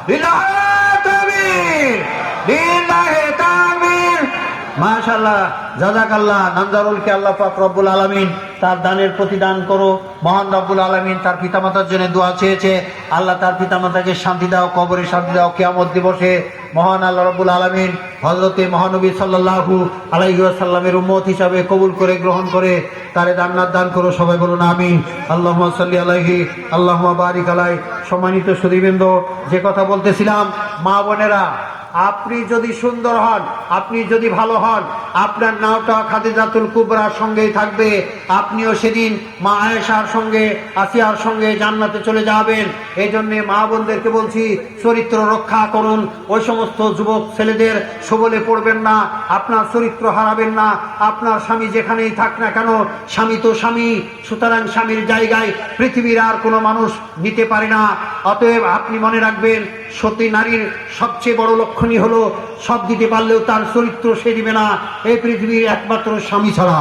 লিল্লাহি তাকবীর, লিল্লাহি তাকবীর। মাশাআল্লাহ, জাযাকাল্লাহ। নামদারুলকে আল্লাহ পাক রব্বুল আলামিন তার দানের প্রতিদান করো। মহান রব্বুল আলামিন তার পিতামাতার জন্য দোয়া চেয়েছে, আল্লাহ তার পিতামাতাকে শান্তি দাও, কবরে শান্তি দাও। কিয়ামত দিবসে মহান আল্লাহ রব্বুল আলামিন হযরতে মহানবী সাল্লাল্লাহু আলাইহি ওয়াসাল্লামের উম্মত হিসাবে কবুল করে গ্রহণ করে তারে জান্নাত দান করো। সবাই বলুন আমিন। আল্লাহুম্মা সাল্লি আলাইহি, আল্লাহুম্মা বারিক আলাইহি। সম্মানিত সুধীবৃন্দ, যে কথা বলতেছিলাম, মা বোনেরা, আপনি যদি সুন্দর হন, আপনি যদি ভালো হন, আপনার নাওটা খাদিজাতুল কুবরার সঙ্গেই থাকবে। আপনিও সেদিন মা আয়েশার সঙ্গে, আসিয়ার সঙ্গে জান্নাতে চলে যাবেন। এই জন্যে মা বোনদেরকে বলছি, চরিত্র রক্ষা করুন। ওই সমস্ত যুবক ছেলেদের সবলে পড়বেন না, আপনার চরিত্র হারাবেন না। আপনার স্বামী যেখানেই থাক না কেন, স্বামী তো স্বামী, সুতরাং স্বামীর জায়গায় পৃথিবীর আর কোনো মানুষ নিতে পারে না। অতএব আপনি মনে রাখবেন, সতী নারীর সবচেয়ে বড় লক্ষণই হলো সব দিতে পারলেও তার চরিত্র সে দিবে না, এই পৃথিবীর একমাত্র স্বামী ছাড়া।